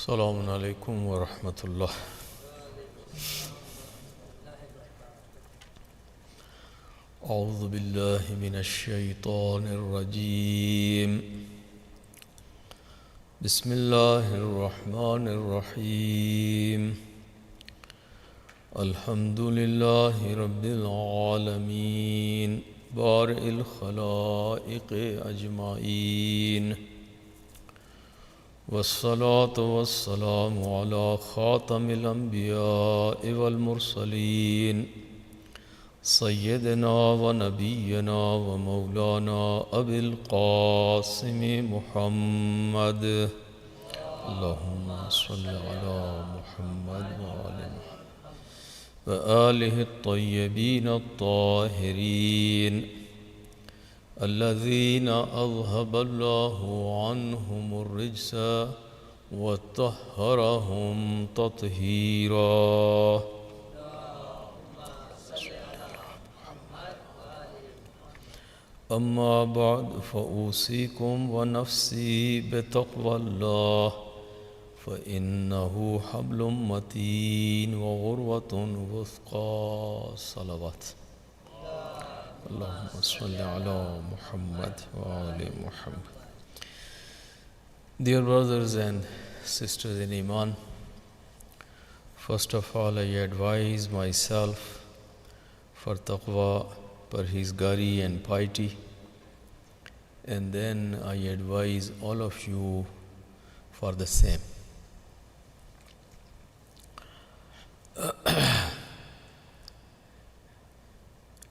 Assalamu alaikum wa rahmatullah. أعوذ بالله من الشيطان الرجيم. بسم الله الرحمن الرحيم. الحمد لله رب العالمين بارئ الخلائق أجمعين، والصلاة والسلام على خاتم الأنبياء والمرسلين سيدنا ونبينا ومولانا أبي القاسم محمد. اللهم صل على محمد وآله الطيبين الطاهرين الذين أذهب الله عنهم الرجس وطهرهم تطهيرا. أما بعد فأوصيكم ونفسي بتقوى الله، فإنه حبل متين وغروة وثقى. صلوات. اللهم صل على Muhammad وآل Muhammad. Dear brothers and sisters in Iman, first of all I advise myself for taqwa, parhizgari and piety, and then I advise all of you for the same.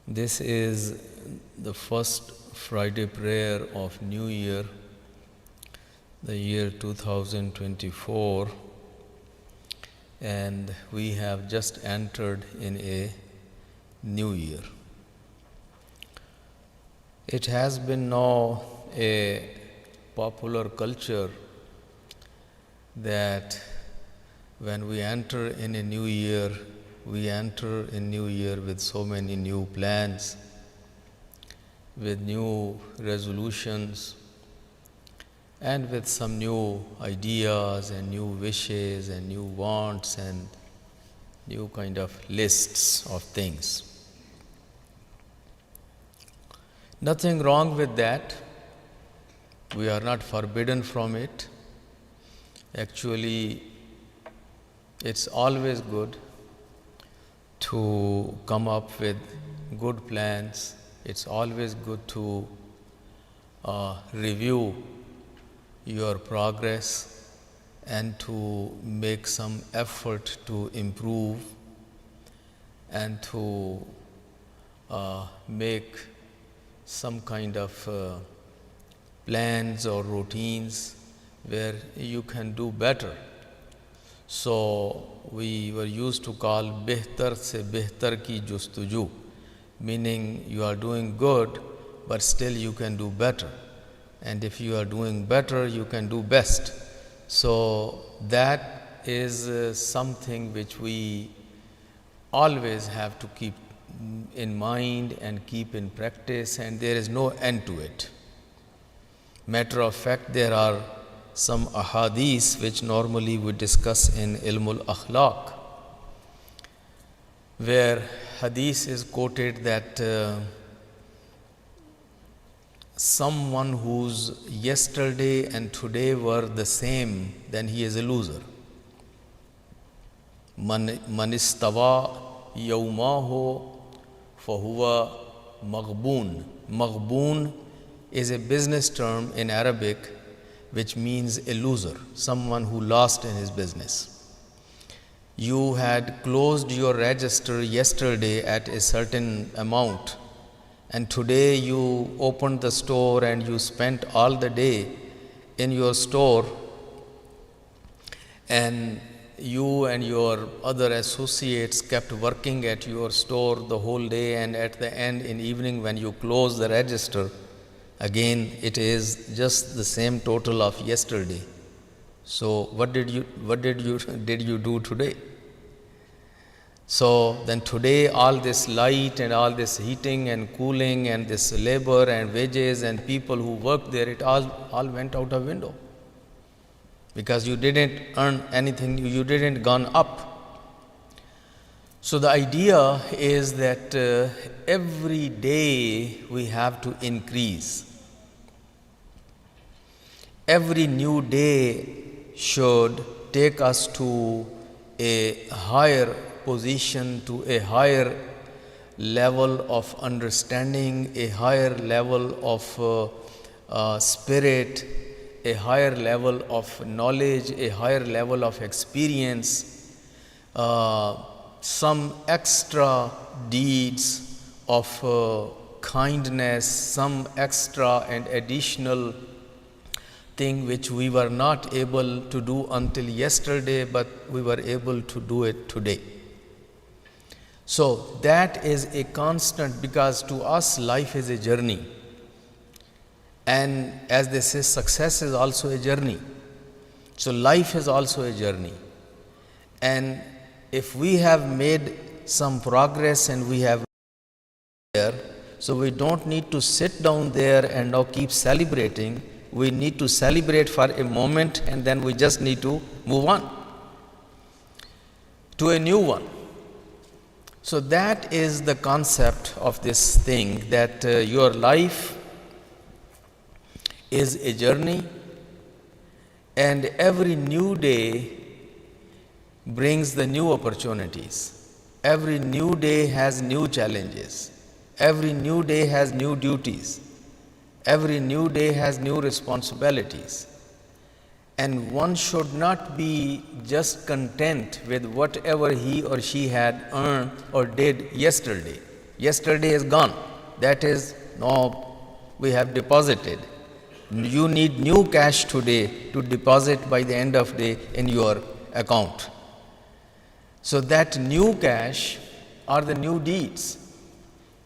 This is the first Friday prayer of New Year, the year 2024, and we have just entered in a new year. It has been now a popular culture that when we enter in a new year, we enter a new year with so many new plans, with new resolutions, and with some new ideas and new wishes and new wants and new kind of lists of things. Nothing wrong with that. We are not forbidden from it. Actually, it's always good to come up with good plans. It's always good to review your progress and to make some effort to improve and to make some kind of plans or routines where you can do better. So we were used to call behtar se behtar ki justuju, meaning you are doing good but still you can do better, and if you are doing better you can do best. So that is something which we always have to keep in mind and keep in practice, and there is no end to it. Matter of fact, there are some ahadith which normally we discuss in Ilmul Akhlaq, where hadith is quoted that someone whose yesterday and today were the same, then he is a loser. Man istawa yawmahu fahuwa maghboon. Maghboon is a business term in Arabic which means a loser, someone who lost in his business. You had closed your register yesterday at a certain amount, and today you opened the store and you spent all the day in your store, and you and your other associates kept working at your store the whole day, and at the end, in evening when you close the register, again it is just the same total of yesterday. So what did you do today? So then today all this light and all this heating and cooling and this labor and wages and people who worked there, it all went out of window. because you didn't earn anything, you didn't gone up. So the idea is that every day we have to increase. Every new day should take us to a higher position, to a higher level of understanding, a higher level of spirit, a higher level of knowledge, a higher level of experience, some extra deeds of kindness, some extra and additional thing which we were not able to do until yesterday, but we were able to do it today. So that is a constant, because to us life is a journey, and as they say, success is also a journey. So life is also a journey, and if we have made some progress and we have there, so we don't need to sit down there and now keep celebrating. We need to celebrate for a moment, and then we just need to move on to a new one. So that is the concept of this thing, that your life is a journey, and every new day brings the new opportunities. Every new day has new challenges. Every new day has new duties. Every new day has new responsibilities. And one should not be just content with whatever he or she had earned or did yesterday. Yesterday is gone. That is, no, we have deposited. You need new cash today to deposit by the end of the day in your account. So that new cash are the new deeds.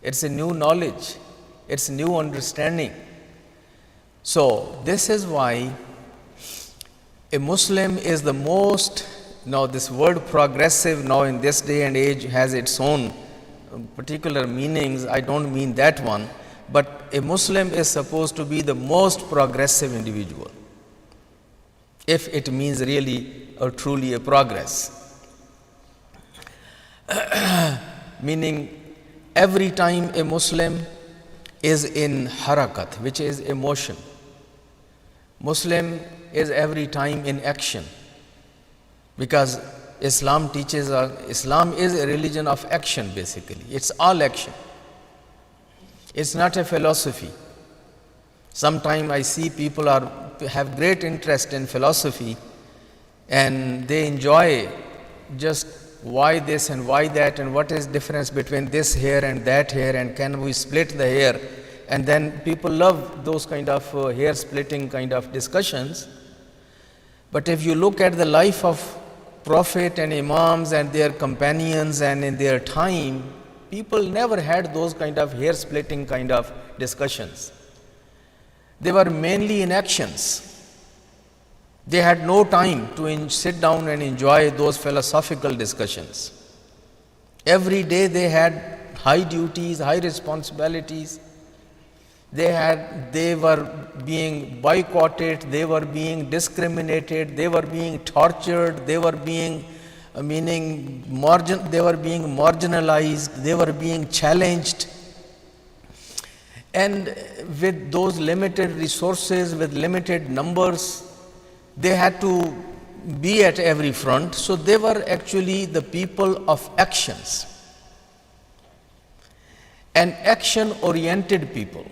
It's a new knowledge. It's new understanding. So this is why a Muslim is the most, now this word progressive now in this day and age has its own particular meanings. I don't mean that one, but a Muslim is supposed to be the most progressive individual, if it means really or truly a progress. Meaning every time a Muslim is in harakat, which is emotion. Muslim is every time in action, because Islam teaches Islam is a religion of action basically. It's all action. It's not a philosophy. Sometimes I see people have great interest in philosophy, and they enjoy just why this and why that, and what is difference between this hair and that hair, and can we split the hair, and then people love those kind of hair splitting kind of discussions. But if you look at the life of Prophet and Imams and their companions, and in their time, people never had those kind of hair splitting kind of discussions. They were mainly in actions. They had no time to sit down and enjoy those philosophical discussions. Every day they had high duties, high responsibilities. They were being boycotted, they were being discriminated, they were being tortured, they were being marginalized, they were being challenged. And with those limited resources, with limited numbers, they had to be at every front. So they were actually the people of actions and action-oriented people.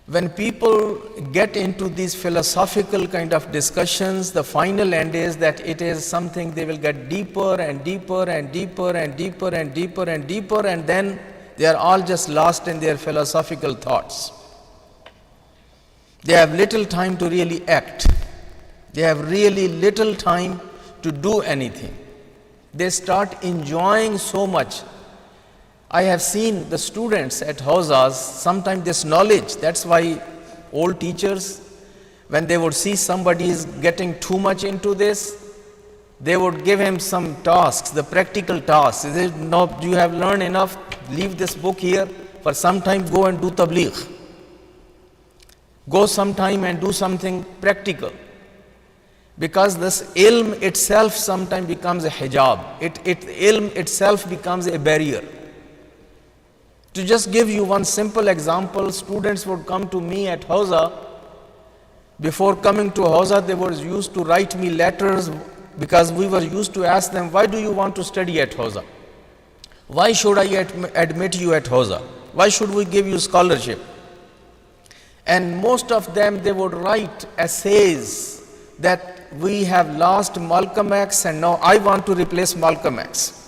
When people get into these philosophical kind of discussions, the final end is that it is something they will get deeper and deeper and deeper and deeper and deeper and deeper, and then they are all just lost in their philosophical thoughts. They have little time to really act. They have really little time to do anything. They start enjoying so much. I have seen the students at Hawzas, sometimes this knowledge, that's why old teachers, when they would see somebody is getting too much into this, they would give him some tasks, the practical tasks. They said, no, you have learned enough, leave this book here, for some time go and do tabligh. Go sometime and do something practical. Because this ilm itself sometimes becomes a hijab. Ilm itself becomes a barrier. To just give you one simple example, students would come to me at Hausa. Before coming to Hausa, they were used to write me letters because we were used to ask them, why do you want to study at Hausa? Why should I admit you at Hausa? Why should we give you scholarship? And most of them, they would write essays that we have lost Malcolm X and now I want to replace Malcolm X.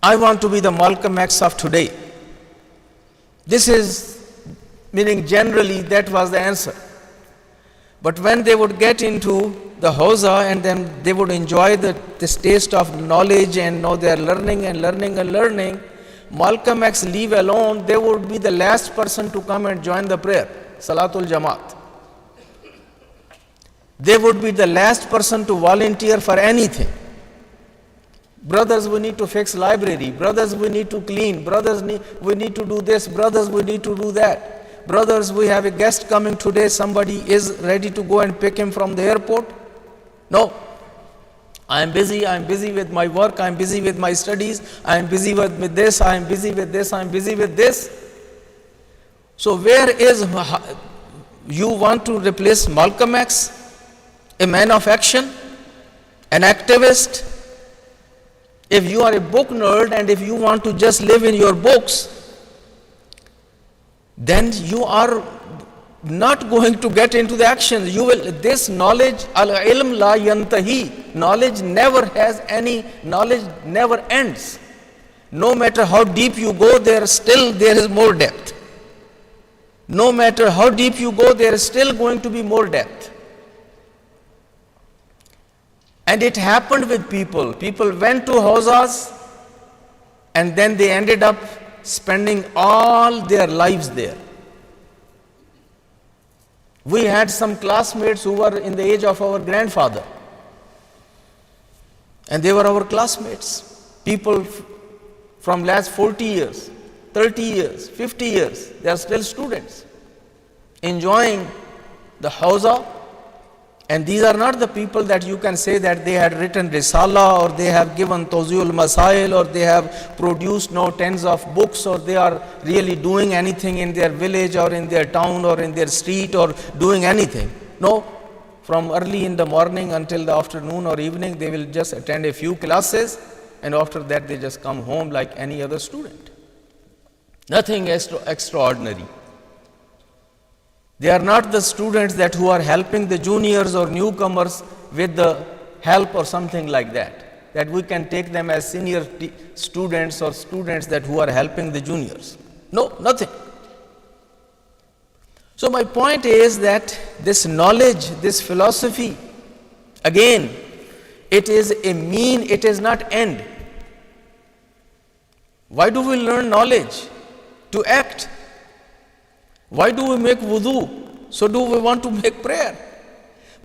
I want to be the Malcolm X of today. This is meaning generally that was the answer. But when they would get into the Hausa and then they would enjoy this taste of knowledge and now they are learning and learning and learning, Malcolm X leave alone, they would be the last person to come and join the prayer, Salatul Jamaat. They would be the last person to volunteer for anything. Brothers, we need to fix library. Brothers, we need to clean. Brothers, we need to do this. Brothers, we need to do that. Brothers, we have a guest coming today. Somebody is ready to go and pick him from the airport. No. I am busy with my work, I am busy with my studies, I am busy with this, I am busy with this, I am busy with this. So where is, you want to replace Malcolm X, a man of action, an activist? If you are a book nerd and if you want to just live in your books, then you are not going to get into the actions. You will, this knowledge, al-ilm la yantahi, knowledge never has any, knowledge never ends. No matter how deep you go, there is more depth. No matter how deep you go, there is still going to be more depth. And it happened with people. People went to Hausas and then they ended up spending all their lives there. We had some classmates who were in the age of our grandfather. And they were our classmates. People from last 40 years, 30 years, 50 years, they are still students, enjoying the Hausa. And these are not the people that you can say that they had written Risala or they have given Tawziul Masail or they have produced now tens of books or they are really doing anything in their village or in their town or in their street or doing anything. No, from early in the morning until the afternoon or evening, they will just attend a few classes and after that they just come home like any other student. Nothing extraordinary. They are not the students who are helping the juniors or newcomers with the help or something like that, that we can take them as senior students or students who are helping the juniors. No, nothing. So my point is that this knowledge, this philosophy, again, it is a mean, it is not end. Why do we learn knowledge? To act. Why do we make wudu? So do we want to make prayer.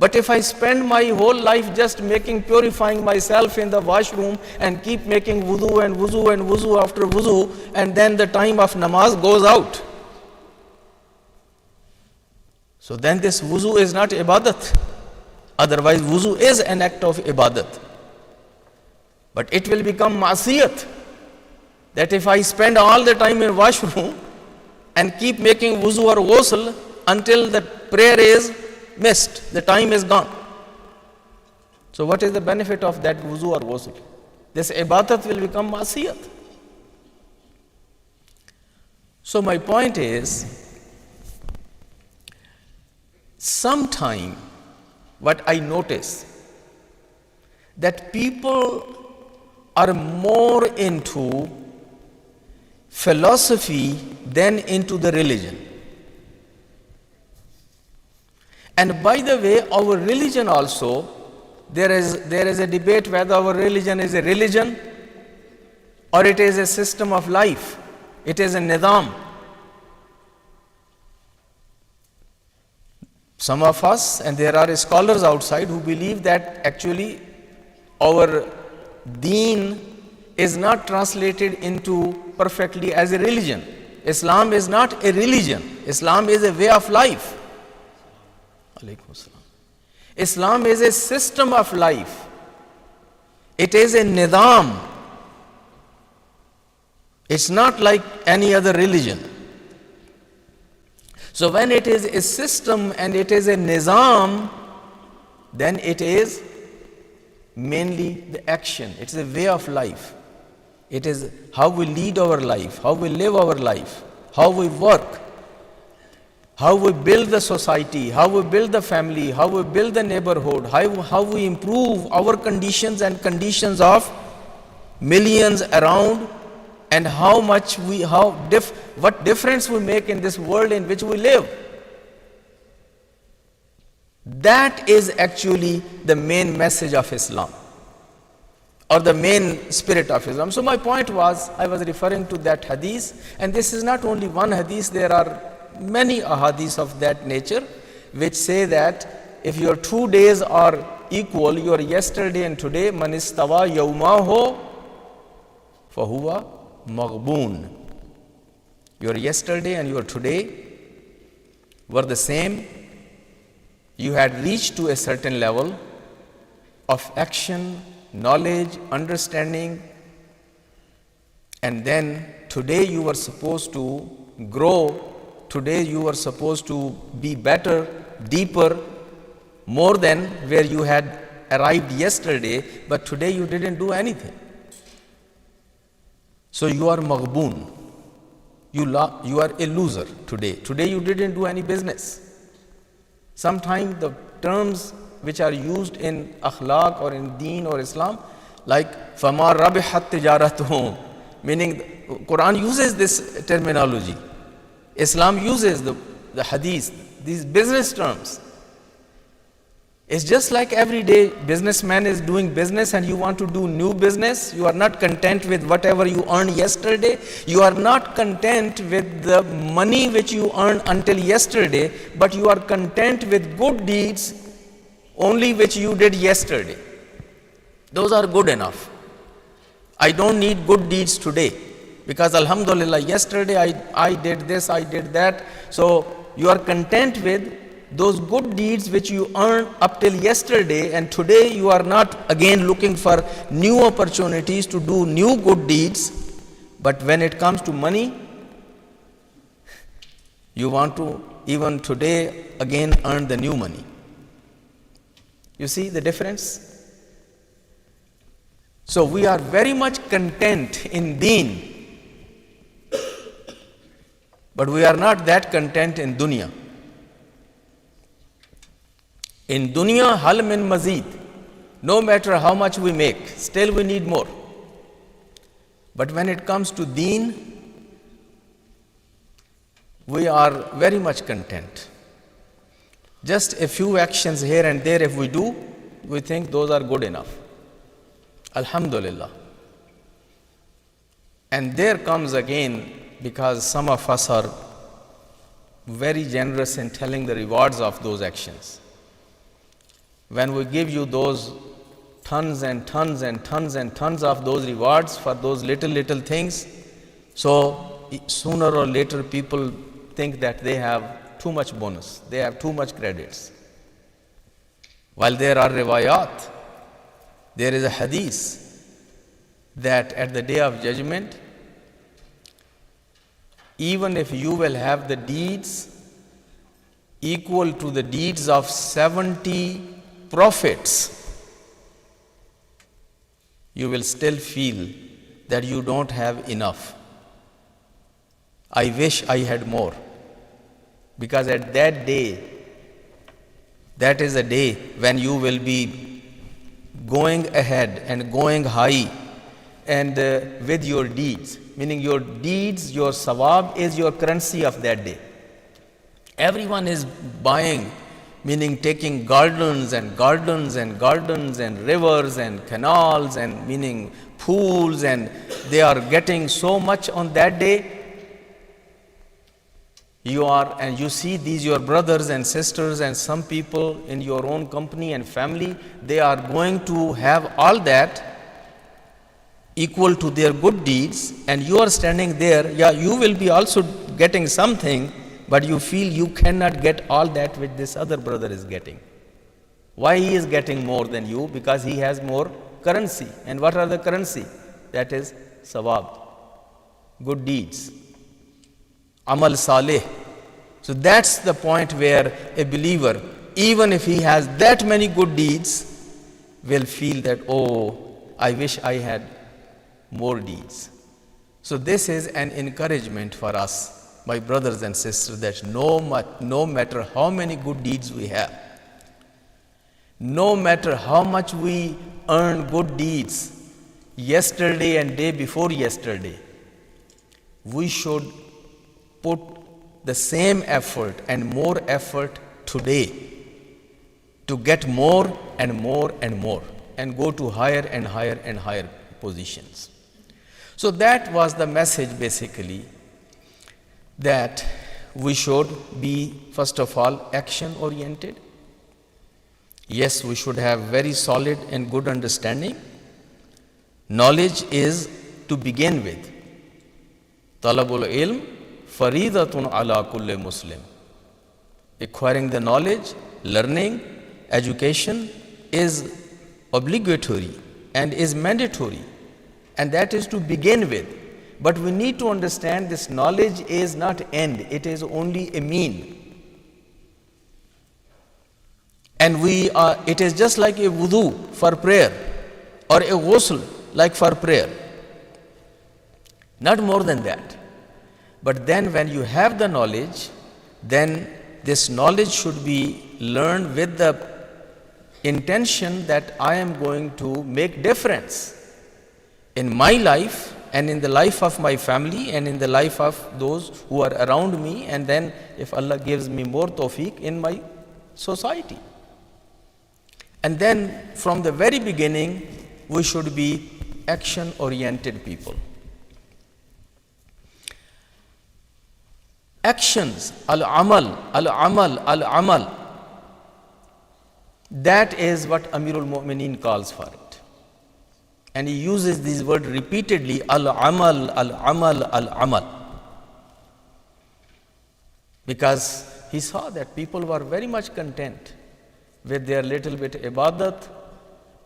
But if I spend my whole life just purifying myself in the washroom and keep making wudu and wudu and wudu after wudu, and then the time of namaz goes out. So then this wudu is not ibadat. Otherwise wudu is an act of ibadat. But it will become ma'asiyat. That if I spend all the time in washroom, and keep making wuzu or ghusl until the prayer is missed, the time is gone. So what is the benefit of that wuzu or ghusl? This ibadat will become ma'asiyat. So my point is, sometime what I notice, that people are more into philosophy than into the religion. And by the way, our religion also, there is a debate whether our religion is a religion or it is a system of life. It is a nidam. Some of us, and there are scholars outside who believe that actually our deen is not translated into perfectly as a religion. Islam is not a religion. Islam is a way of life. Islam is a system of life. It is a nizam. It's not like any other religion. So when it is a system and it is a nizam, then it is mainly the action. It's a way of life. It is how we lead our life, how we live our life, how we work, how we build the society, how we build the family, how we build the neighborhood, how we improve our conditions and conditions of millions around, and what difference we make in this world in which we live. That is actually the main message of Islam, or the main spirit of Islam. So my point was, I was referring to that hadith, and this is not only one hadith, there are many ahadith of that nature which say that if your 2 days are equal, your yesterday and today, man istawa yawmahu fahuwa maghboon. Your yesterday and your today were the same. You had reached to a certain level of action, knowledge, understanding, and then today you were supposed to grow. Today you were supposed to be better, deeper, more than where you had arrived yesterday, but today you didn't do anything. So you are maghboon. You are a loser today. Today you didn't do any business. Sometimes the terms which are used in akhlaq or in deen or Islam, like فَمَا رَبِحَتْ تِجَارَتُهُمْ, meaning Quran uses this terminology. Islam uses the hadith, these business terms. It's just like every day businessman is doing business and you want to do new business. You are not content with whatever you earned yesterday. You are not content with the money which you earned until yesterday, but you are content with good deeds only which you did yesterday. Those are good enough. I don't need good deeds today, because alhamdulillah, yesterday I did this, I did that. So you are content with those good deeds which you earned up till yesterday, and today you are not again looking for new opportunities to do new good deeds. But when it comes to money, you want to even today again earn the new money. You see the difference? So we are very much content in deen, but we are not that content in dunya. In dunya, hal min mazid, no matter how much we make, still we need more. But when it comes to deen, we are very much content. Just a few actions here and there if we do, we think those are good enough. Alhamdulillah. And there comes again, because some of us are very generous in telling the rewards of those actions. When we give you those tons and tons and tons and tons of those rewards for those little things, so sooner or later people think that they have too much bonus, they have too much credits. While there are riwayat, there is a hadith that at the day of judgment, even if you will have the deeds equal to the deeds of 70 prophets, you will still feel that you don't have enough. I wish I had more. Because at that day, that is a day when you will be going ahead and going high and with your deeds, meaning your deeds, your sawab is your currency of that day. Everyone is buying, meaning taking gardens and gardens and gardens and rivers and canals and meaning pools, and they are getting so much on that day. You see these your brothers and sisters and some people in your own company and family, they are going to have all that equal to their good deeds, and you are standing there. Yeah, you will be also getting something, but you feel you cannot get all that which this other brother is getting. Why he is getting more than you? Because he has more currency. And what are the currency? That is sawab, good deeds, amal saleh. So that's the point where a believer, even if he has that many good deeds, will feel that, oh, I wish I had more deeds. So this is an encouragement for us, my brothers and sisters, that no matter how many good deeds we have, no matter how much we earn good deeds yesterday and day before yesterday, we should put the same effort and more effort today to get more and more and more and go to higher and higher and higher positions. So that was the message basically, that we should be first of all action oriented. Yes, we should have very solid and good understanding. Knowledge is to begin with. Talabul ilm faridatun ala kulli muslim. Acquiring the knowledge, learning, education is obligatory and is mandatory, and that is to begin with. But we need to understand this knowledge is not end, it is only a mean. And it is just like a wudu for prayer or a ghusl like for prayer. Not more than that. But then when you have the knowledge, then this knowledge should be learned with the intention that I am going to make difference in my life and in the life of my family and in the life of those who are around me, and then if Allah gives me more tawfiq, in my society. And then from the very beginning, we should be action oriented people. Actions, al-amal, al-amal, al-amal. That is what Amirul Mu'mineen calls for it. And he uses this word repeatedly, al-amal, al-amal, al-amal. Because he saw that people were very much content with their little bit ibadat,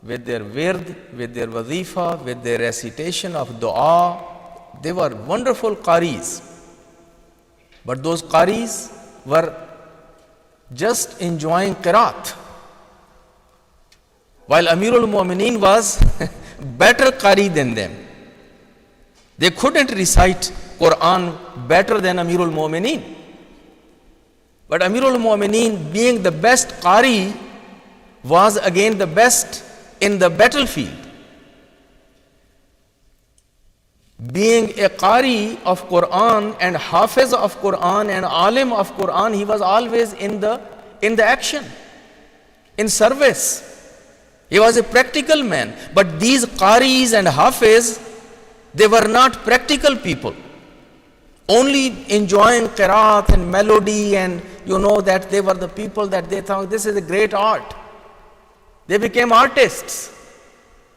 with their wird, with their wazifa, with their recitation of dua. They were wonderful qaris. But those qaris were just enjoying qiraat, while Amirul Mu'mineen was better qari than them. They couldn't recite Quran better than Amirul Mu'mineen. But Amirul Mu'mineen, being the best qari, was again the best in the battlefield. Being a qari of Quran and hafiz of Quran and alim of Quran, he was always in the action, in service. He was a practical man. But these qaris and hafiz, they were not practical people, only enjoying qiraat and melody, and you know that they were the people that they thought this is a great art. They became artists.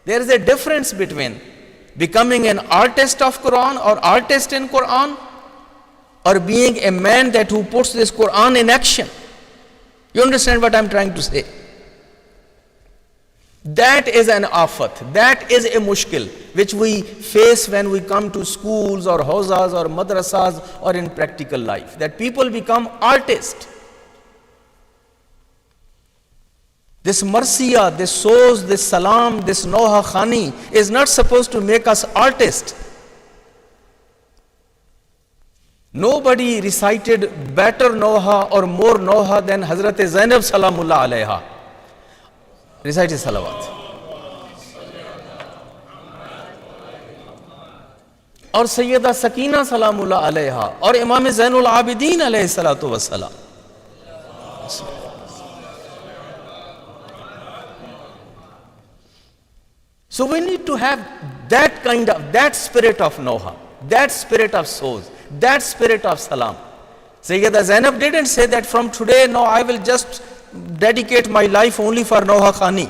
There is a difference between becoming an artist of Quran or artist in Quran, or being a man that who puts this Quran in action. You understand what I'm trying to say? That is an afat, that is a mushkil which we face when we come to schools or hawzas or madrasas or in practical life, that people become artists. This marsiya, this soz, this salam, this noha khani is not supposed to make us artists. Nobody recited better noha or more noha than Hazrat Zainab salamullah alayha. Recite salawat. और सैयदा सकीना सलामुल्लाह अलैहा और इमाम Zainul Abidin अलैहिस्सलातु वस्सलाम. So we need to have that spirit of noha, that spirit of soz, that spirit of salam. Sayyida Zainab didn't say that from today, no, I will just dedicate my life only for noha khani.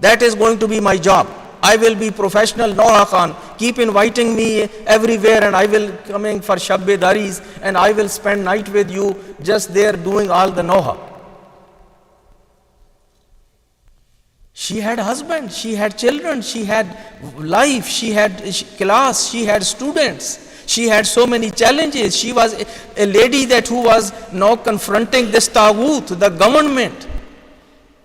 That is going to be my job. I will be professional noha khan. Keep inviting me everywhere and I will coming for shabbedaris and I will spend night with you just there doing all the noha. She had husband, she had children, she had life, she had class, she had students, she had so many challenges. She was a lady that who was now confronting this taghut, the government.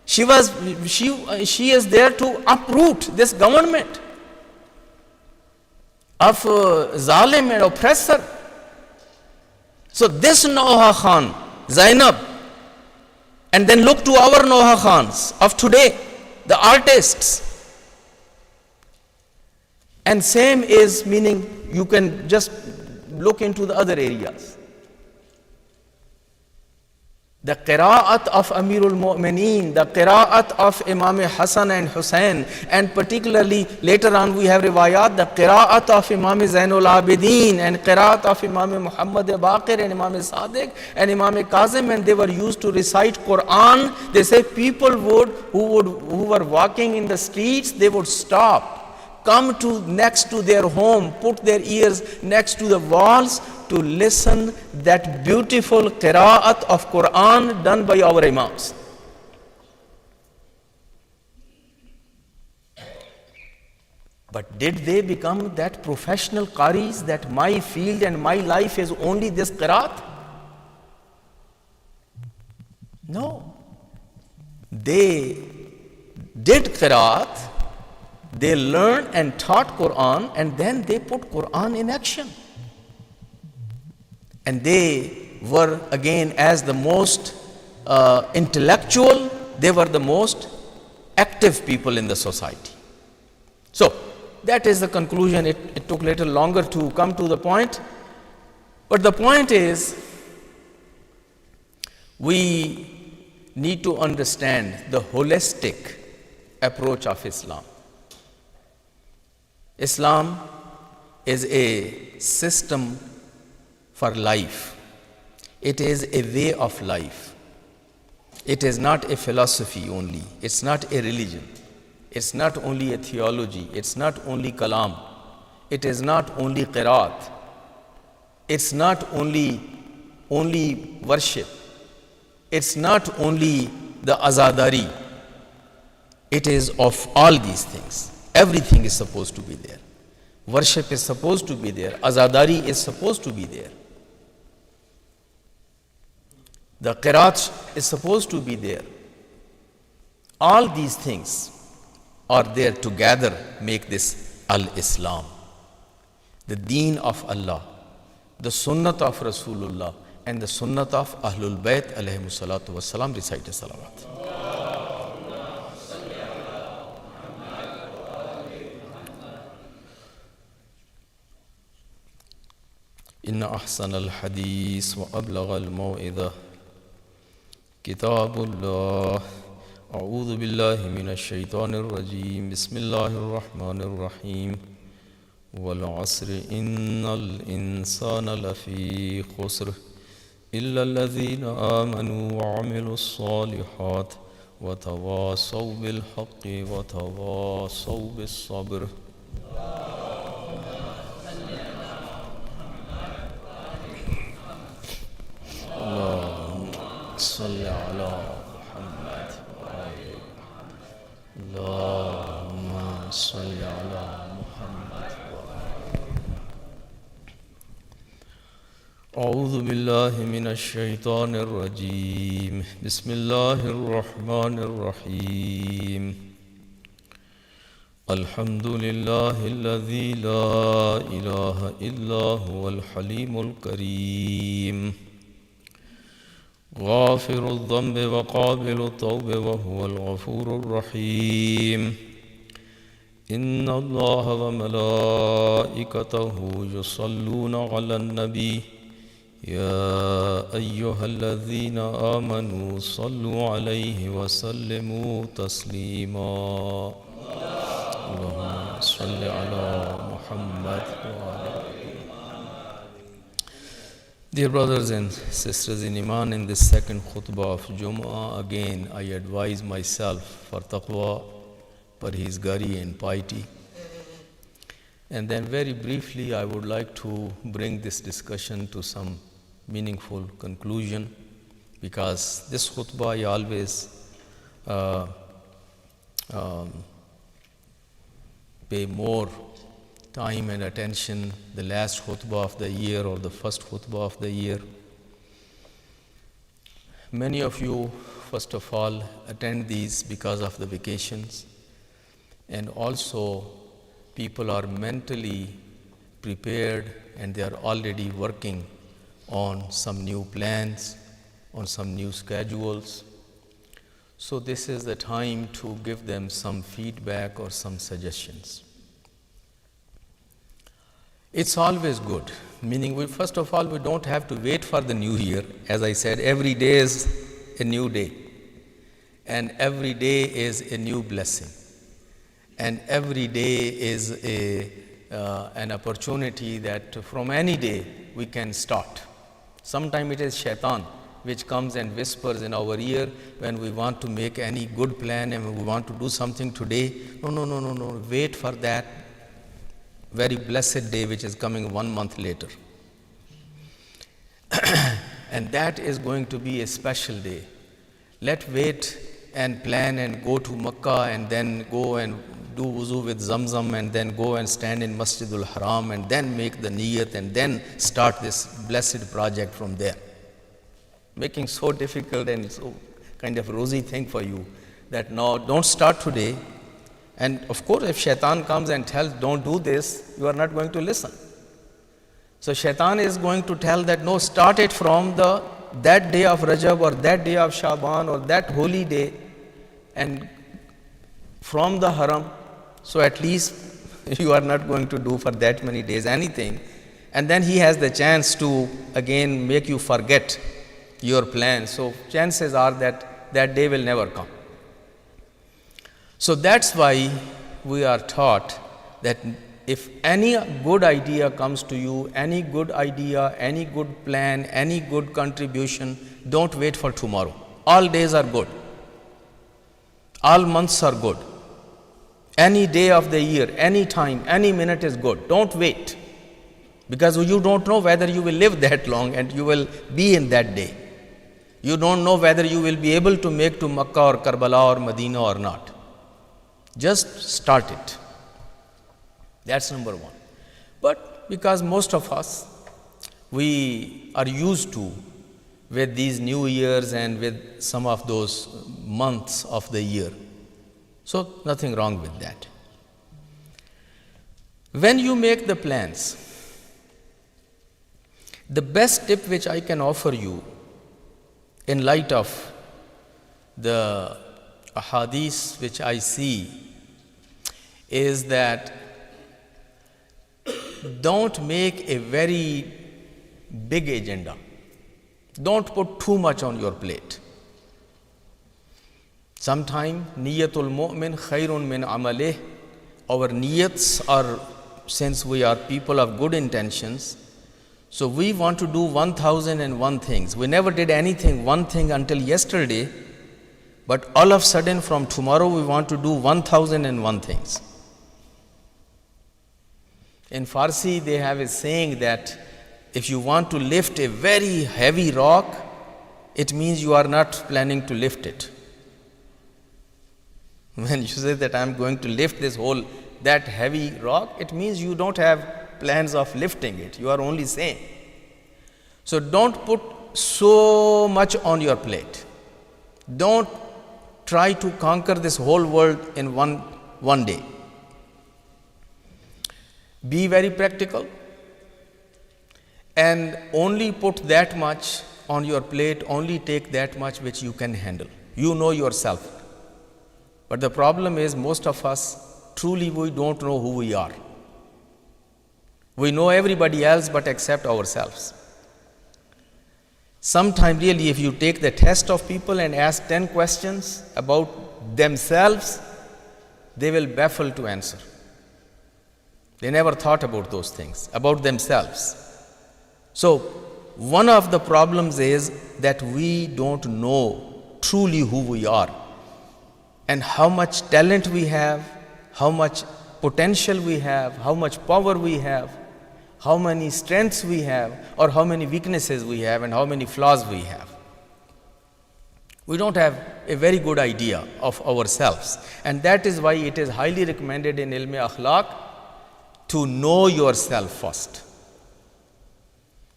She is there to uproot this government of zalim and oppressor. So this Noha Khan, Zainab, and then look to our Noha Khans of today, the artists. And same is meaning you can just look into the other areas. The qira'at of Amirul Mu'mineen, the qira'at of Imam Hassan and Hussein, and particularly later on we have riwayat, the qira'at of Imam Zainul Abidin and qira'at of Imam Muhammad Baqir and Imam Sadiq and Imam Kazim, and they were used to recite Quran. They say people who were walking in the streets, they would stop, come to next to their home, put their ears next to the walls to listen that beautiful qira'at of Quran done by our imams. But did they become that professional qaris that my field and my life is only this qira'at? No. They did qira'at, they learned and taught Quran, and then they put Quran in action. And they were again as the most intellectual, they were the most active people in the society. So that is the conclusion. It took a little longer to come to the point. But the point is, we need to understand the holistic approach of Islam. Islam is a system for life. It is a way of life. It is not a philosophy only. It's not a religion. It's not only a theology. It's not only kalam. It is not only qiraat. It's not only worship. It's not only the azadari. It is of all these things. Everything is supposed to be there. Worship is supposed to be there. Azadari is supposed to be there. The qiraat is supposed to be there. All these things are there together, make this al-Islam. The deen of Allah, the sunnat of Rasulullah, and the sunnat of Ahlul Bayt alayhimu salatu wassalam. Recite a salawat. Inna ahsan al-hadith wa ablagha al-maw'idha Kitabullah. A'udhu billahi minash shaitanir rajim. Bismillahir rahmanir rahim. Wal asri innal insana lafi khusr illa alladhina amanu wa amilus salihat wa tawasaw bil haqqi wa tawasaw bis sabr. صل على محمد اللهم صل على محمد. أعوذ بالله من الشيطان الرجيم. بسم الله الرحمن الرحيم. الحمد لله الذي لا إله إلا هو الحليم الكريم غافر الذنب وقابل التوب وهو الغفور الرحيم. إن الله وملائكته يصلون على النبي يا أيها الذين آمنوا صلوا عليه وسلموا تسليما. اللهم صل على محمد وعلى. Dear brothers and sisters in Iman, in this second khutbah of Jum'ah, again I advise myself for taqwa, parhezgari and piety. And then very briefly I would like to bring this discussion to some meaningful conclusion, because this khutbah I always um, pay more time and attention the last khutbah of the year or the first khutbah of the year. Many of you, first of all, attend these because of the vacations, and also people are mentally prepared and they are already working on some new plans, on some new schedules. So this is the time to give them some feedback or some suggestions. It's always good, meaning first of all, we don't have to wait for the new year. As I said, every day is a new day, and every day is a new blessing, and every day is an opportunity that from any day we can start. Sometimes it is shaitan which comes and whispers in our ear when we want to make any good plan and we want to do something today. No, wait for that very blessed day which is coming 1 month later. And that is going to be a special day. Let's wait and plan and go to Makkah and then go and do wuzu with Zamzam and then go and stand in Masjidul Haram and then make the niyat and then start this blessed project from there. Making so difficult and so kind of rosy thing for you that no, don't start today. And of course, if shaitan comes and tells, don't do this, you are not going to listen. So shaitan is going to tell that no, start it from that day of Rajab or that day of Shaban or that holy day and from the Haram. So at least you are not going to do for that many days anything. And then he has the chance to again make you forget your plan. So chances are that that day will never come. So that's why we are taught that if any good idea comes to you, any good idea, any good plan, any good contribution, don't wait for tomorrow. All days are good. All months are good. Any day of the year, any time, any minute is good. Don't wait. Because you don't know whether you will live that long and you will be in that day. You don't know whether you will be able to make to Makkah or Karbala or Medina or not. Just start it. That's number one. But because most of us, we are used to with these new years and with some of those months of the year. So nothing wrong with that. When you make the plans, the best tip which I can offer you in light of the ahadith which I see is that don't make a very big agenda. Don't put too much on your plate. Sometimes niyatul mu'min khairun min amalih. Our niyats are, since we are people of good intentions, so we want to do 1001 things. We never did anything, one thing until yesterday, but all of a sudden from tomorrow we want to do 1001 things. In Farsi, they have a saying that if you want to lift a very heavy rock, it means you are not planning to lift it. When you say that I am going to lift that heavy rock, it means you don't have plans of lifting it. You are only saying. So don't put so much on your plate. Don't try to conquer this whole world in one day. Be very practical and only put that much on your plate, only take that much which you can handle. You know yourself. But the problem is most of us, truly we don't know who we are. We know everybody else but except ourselves. Sometimes really if you take the test of people and ask 10 questions about themselves, they will baffle to answer. They never thought about those things, about themselves. So one of the problems is that we don't know truly who we are and how much talent we have, how much potential we have, how much power we have, how many strengths we have, or how many weaknesses we have and how many flaws we have. We don't have a very good idea of ourselves, and that is why it is highly recommended in ilm akhlaq to know yourself first.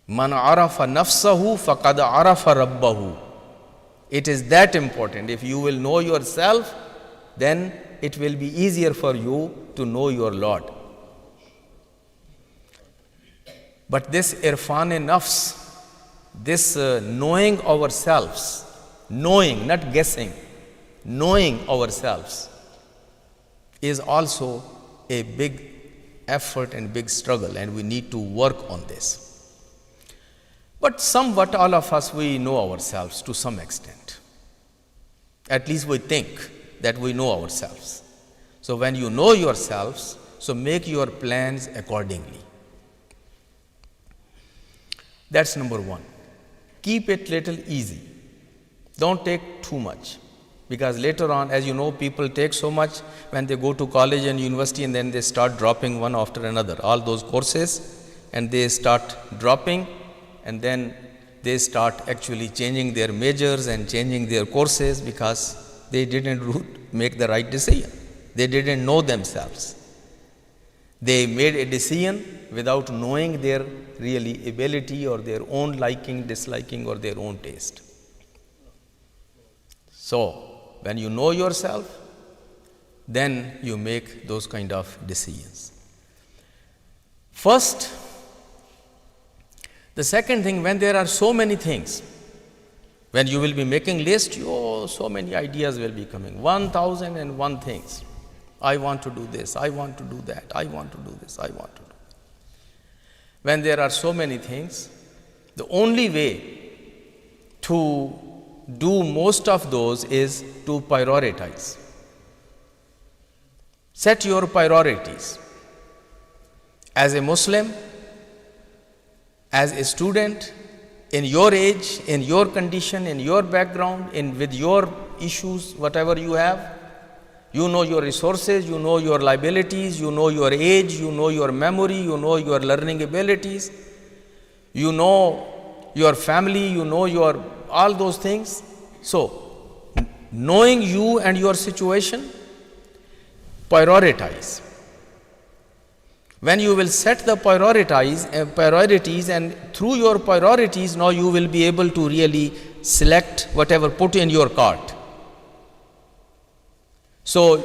Man arafa nafsahu faqad arafa rabbahu. It is that important. If you will know yourself, then it will be easier for you to know your Lord. But this irfan-e-nafs, this knowing ourselves, knowing, not guessing, knowing ourselves is also a big effort and big struggle, and we need to work on this. But somewhat all of us, we know ourselves to some extent. At least we think that we know ourselves. So when you know yourselves, so make your plans accordingly. That's number one. Keep it little easy. Don't take too much, because later on, as you know, people take so much when they go to college and university, and then they start dropping one after another, all those courses, and they start dropping, and then they start actually changing their majors and changing their courses because they didn't make the right decision. They didn't know themselves. They made a decision without knowing their really ability or their own liking, disliking, or their own taste. So, when you know yourself, then you make those kind of decisions. First, the second thing, when there are so many things, when you will be making list, so many ideas will be coming, 1001 things. I want to do this, I want to do that, I want to do this, I want to do that. When there are so many things, the only way to do most of those is to prioritize. Set your priorities. As a Muslim, as a student, in your age, in your condition, in your background, with your issues, whatever you have, you know your resources, you know your liabilities, you know your age, you know your memory, you know your learning abilities, you know your family, you know your all those things. So, knowing you and your situation, prioritize. When you will set the priorities, and through your priorities, now you will be able to really select whatever put in your cart. So,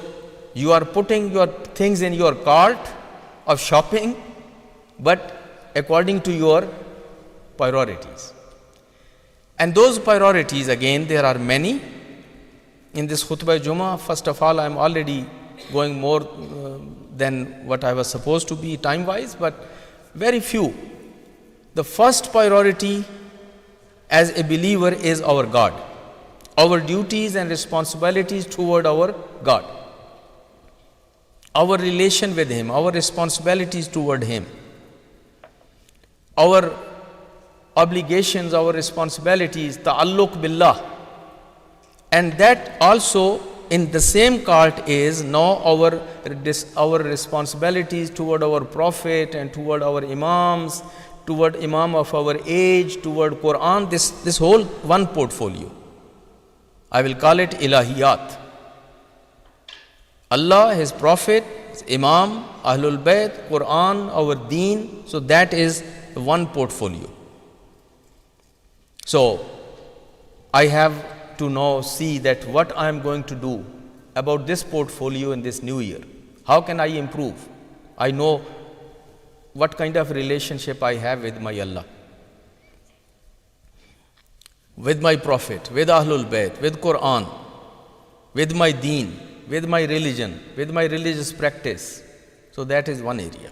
you are putting your things in your cart of shopping, but according to your priorities. And those priorities, again, there are many. In this khutbah Jumma, first of all, I am already going more than what I was supposed to be time-wise, but very few. The first priority as a believer is our God, our duties and responsibilities toward our God, our relation with Him, our responsibilities toward Him, our obligations, our responsibilities, ta'alluq billah. And that also in the same cart is now our responsibilities toward our Prophet and toward our Imams, toward Imam of our age, toward Quran, this whole one portfolio. I will call it ilahiyat. Allah, His Prophet, His Imam, Ahlul Bayt, Quran, our deen. So that is one portfolio. So I have to now see that what I am going to do about this portfolio in this new year. How can I improve? I know what kind of relationship I have with my Allah, with my Prophet, with Ahlul Bayt, with Quran, with my deen, with my religion, with my religious practice. So that is one area.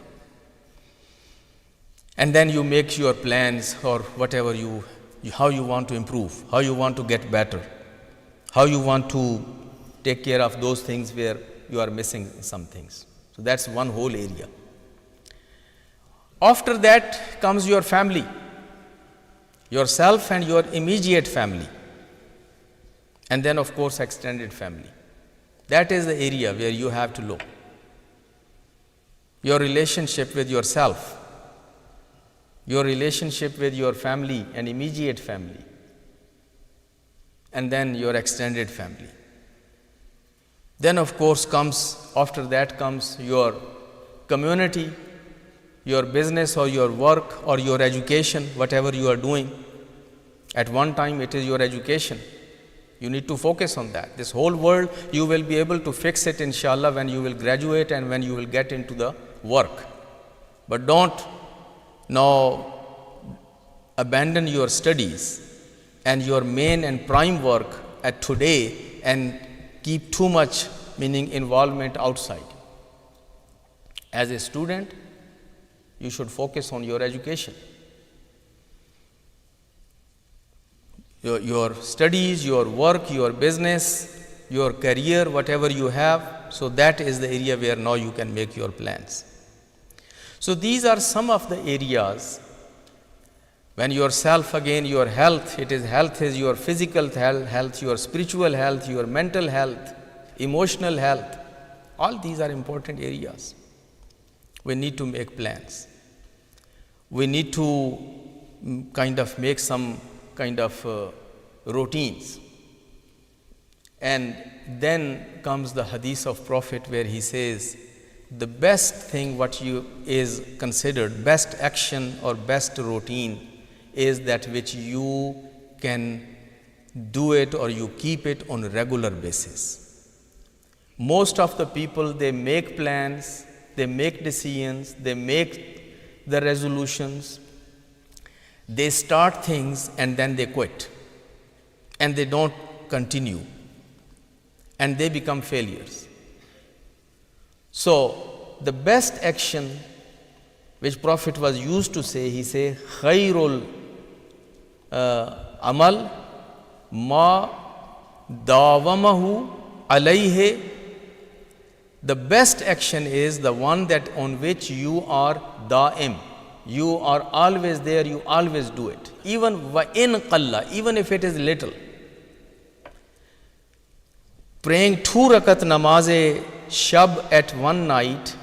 And then you make your plans or whatever how you want to improve, how you want to get better, how you want to take care of those things where you are missing some things. So that's one whole area. After that comes your family, yourself and your immediate family, and then of course extended family. That is the area where you have to look. Your relationship with yourself, your relationship with your family and immediate family, and then your extended family. Then of course after that comes your community, your business or your work or your education, whatever you are doing. At one time it is your education. You need to focus on that. This whole world, you will be able to fix it inshallah when you will graduate and when you will get into the work. But don't now abandon your studies and your main and prime work at today and keep too much, meaning involvement outside. As a student, you should focus on your education. Your studies, your work, your business, your career, whatever you have, so that is the area where now you can make your plans. So these are some of the areas. When yourself, again, your health is your physical health, your spiritual health, your mental health, emotional health. All these are important areas. We need to make plans. We need to kind of make some kind of routines. And then comes the hadith of Prophet where he says, the best thing is considered, best action or best routine is that which you can do it or you keep it on a regular basis. Most of the people, they make plans, they make decisions, they make the resolutions, they start things and then they quit and they don't continue and they become failures. So the best action which Prophet was used to say, he said, khairul amal ma dawamahu alayhi. The best action is the one that on which you are da'im. You are always there, you always do it. Even wa in qalla, even if it is little. Praying 2 rakat namaz-e-shab at one night,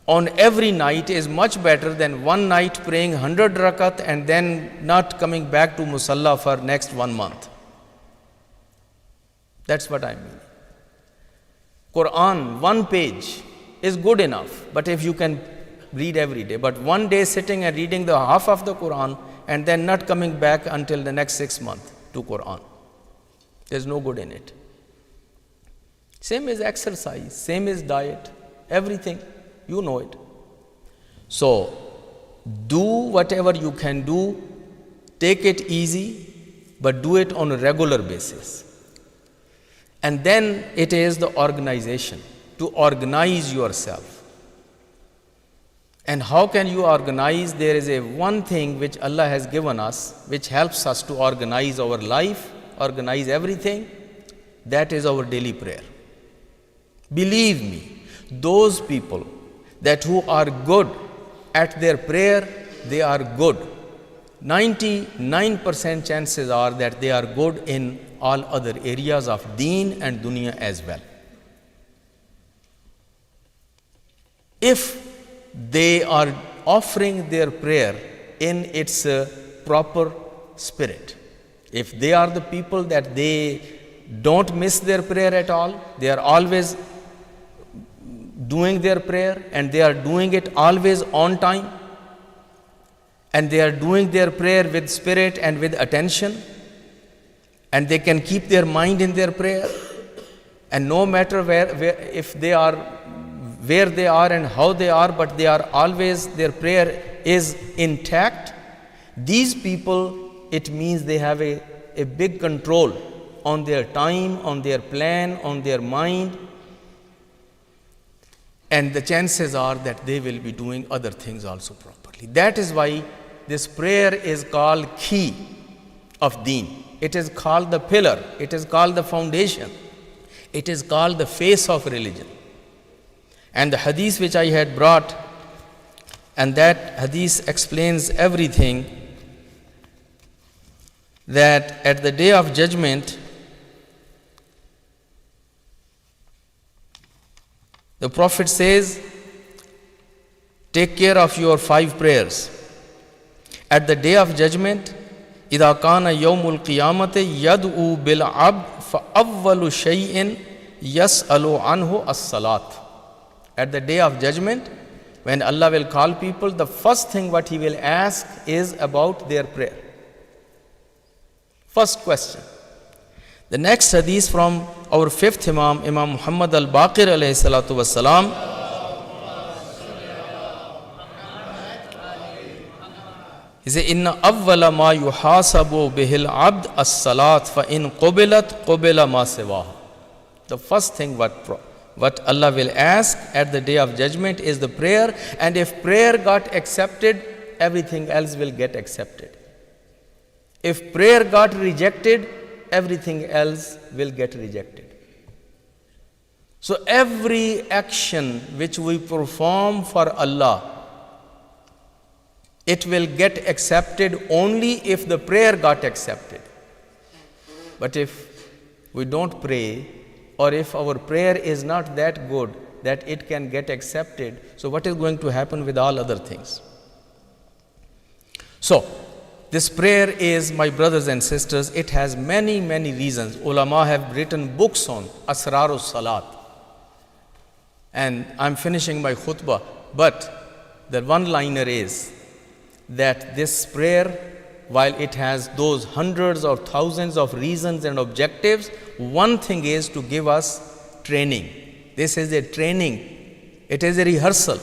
on every night is much better than one night praying 100 rakat and then not coming back to musalla for next 1 month. That's what I mean. Quran, 1 page is good enough, but if you can read every day, but one day sitting and reading the half of the Quran and then not coming back until the next 6 months to Quran, there's no good in it. Same as exercise, same as diet, everything, you know it. So do whatever you can do, take it easy, but do it on a regular basis. And then it is the organization, to organize yourself. And how can you organize? There is one thing which Allah has given us, which helps us to organize our life, organize everything. That is our daily prayer. Believe me, those people who are good at their prayer, they are good. 99% chances are that they are good in all other areas of deen and dunya as well. If they are offering their prayer in its proper spirit, if they are the people that they don't miss their prayer at all, they are always doing their prayer and they are doing it always on time, and they are doing their prayer with spirit and with attention, and they can keep their mind in their prayer, and no matter where they are and how they are, but they are always, their prayer is intact. These people, it means they have a big control on their time, on their plan, on their mind, and the chances are that they will be doing other things also properly. That is why this prayer is called key of deen. It is called the pillar. It is called the foundation. It is called the face of religion. And the hadith which I had brought, and that hadith explains everything, that at the day of judgment, the Prophet says, take care of your 5 prayers. At the day of judgment, إذا كان يوم القيامة يدعو بالعبد فأول شيء يسأل عنه الصلاة. At the day of judgment, when Allah will call people, the first thing what He will ask is about their prayer. First question. The next hadith from our fifth Imam, Imam Muhammad al-Baqir alayhi salatu wassalam. He said, Inna awwala ma yuhasabu bihil abd as-salat fa in qubilat qubila ma siwaha. The first thing what Allah will ask at the day of judgment is the prayer, and if prayer got accepted, everything else will get accepted. If prayer got rejected, everything else will get rejected. So every action which we perform for Allah, it will get accepted only if the prayer got accepted. But if we don't pray, or if our prayer is not that good that it can get accepted, so what is going to happen with all other things? So, this prayer is, my brothers and sisters, it has many, many reasons. Ulama have written books on Asrarus Salat. And I'm finishing my khutbah, but the one-liner is that this prayer, while it has those hundreds or thousands of reasons and objectives, one thing is to give us training. This is a training. It is a rehearsal.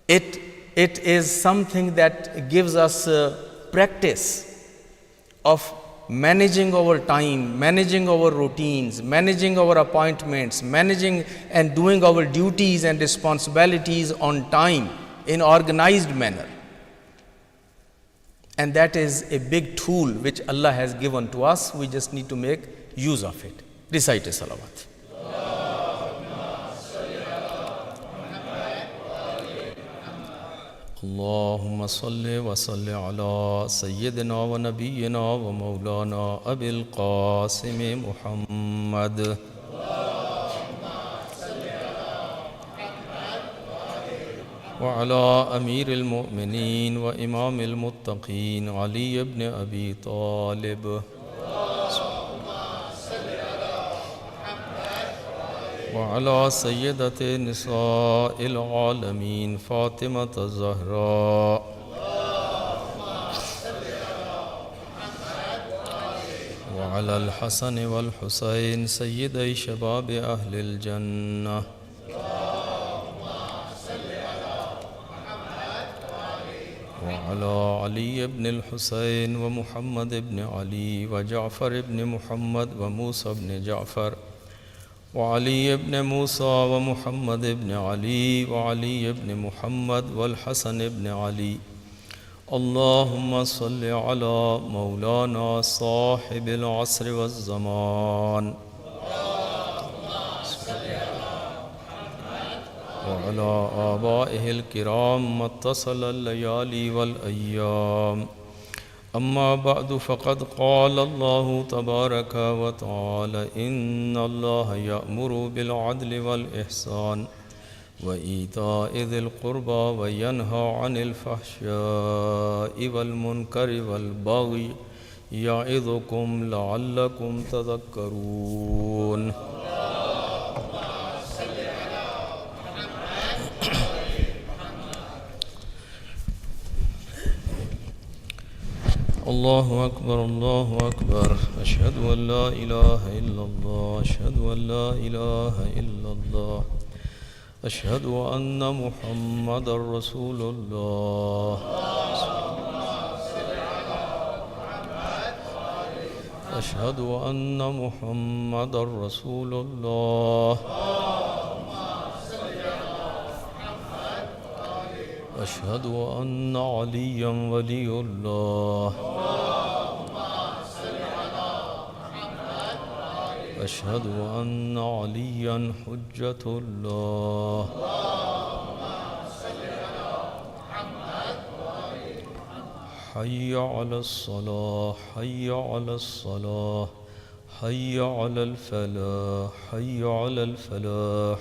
It is something that gives us practice of managing our time, managing our routines, managing our appointments, managing and doing our duties and responsibilities on time in organized manner. And that is a big tool which Allah has given to us. We just need to make use of it. Recite a salawat. اللهم صل وسلم على سيدنا ونبينا ومولانا أبي القاسم محمد وعلى أمير المؤمنين وإمام المتقين علي بن أبي طالب وعلى سيدة نساء العالمين فاطمة الزهراء وعلى الحسن والحسين سيدي شباب أهل الجنة وعلى علي بن الحسين ومحمد بن علي وجعفر بن محمد وموسى بن جعفر وعلي بن موسى ومحمد بن علي وعلي بن محمد والحسن بن علي. اللهم صل على مولانا صاحب العصر والزمان وعلى آبائه الكرام ما اتصل الليالي والأيام. أما بعد فقد قال الله تبارك وتعالى إن الله يأمر بالعدل والإحسان وإيتاء ذي القربى وينهى عن الفحشاء والمنكر والبغي يعظكم لعلكم تذكرون. الله أكبر الله أكبر أشهد أن لا إله إلا الله أشهد أن لا إله إلا الله أشهد أن محمدا رسول الله أشهد أن محمدا رسول الله أشهد أن عليا ولي الله أشهد أن عليا حجة الله حي على الصلاة حي على الصلاة حي على الفلاح حي على الفلاح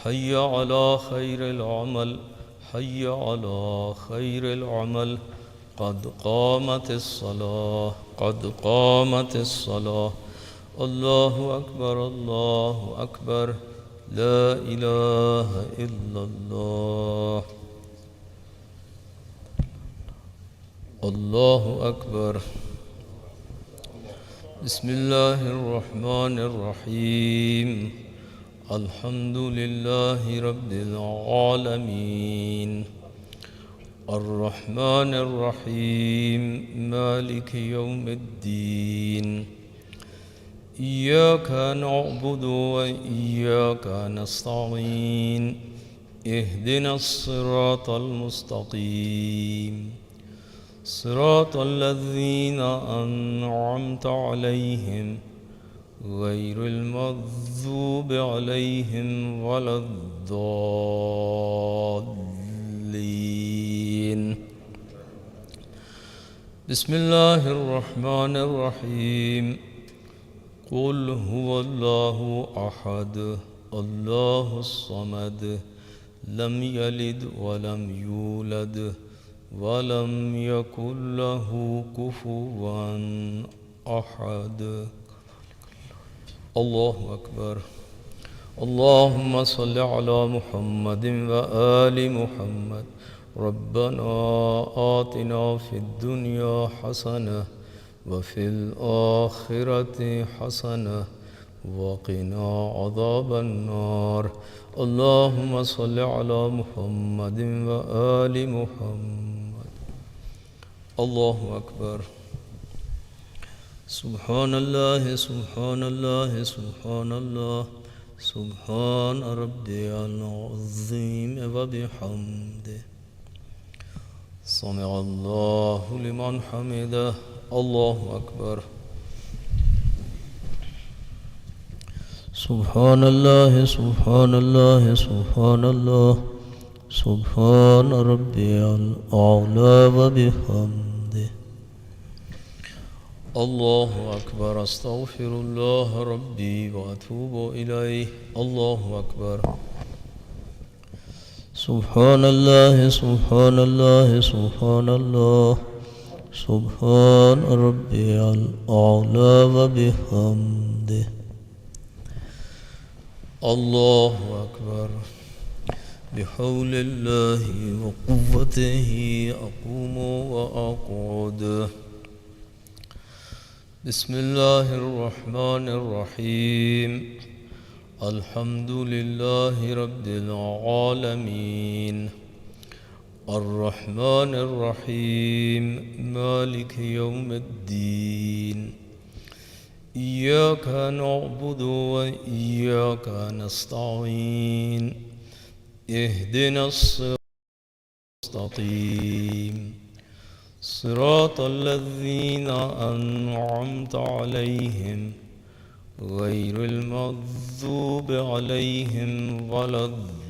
حي على خير العمل حي على خير العمل قد قامت الصلاة قد قامت الصلاة الله أكبر الله أكبر لا إله إلا الله الله أكبر بسم الله الرحمن الرحيم الحمد لله رب العالمين الرحمن الرحيم مالك يوم الدين إياك نعبد وإياك نستعين اهدنا الصراط المستقيم صراط الذين أنعمت عليهم غير المغضوب عليهم ولا الضالين بسم الله الرحمن الرحيم قل هو الله أحد الله الصمد لم يلد ولم يولد ولم يكن له كفوا أحد الله أكبر اللهم صل على محمد وآل محمد ربنا آتنا في الدنيا حسنة وفي الآخرة حسنة وقنا عذاب النار اللهم صل على محمد وآل محمد الله أكبر سبحان الله سبحان الله سبحان الله سبحان ربي العظيم وبحمده سمع الله لمن حمده الله أكبر سبحان الله سبحان الله سبحان الله سبحان ربي الأعلى وبحمده الله أكبر أستغفر الله ربي وأتوب إليه الله أكبر سبحان الله سبحان الله سبحان الله سبحان ربي الأعلى وبحمده الله أكبر بحول الله وقوته أقوم وأقعد بسم الله الرحمن الرحيم الحمد لله رب العالمين الرحمن الرحيم مالك يوم الدين إياك نعبد وإياك نستعين اهدنا الصراط المستقيم صراط الذين أنعمت عليهم غير المغضوب عليهم ولا الضالين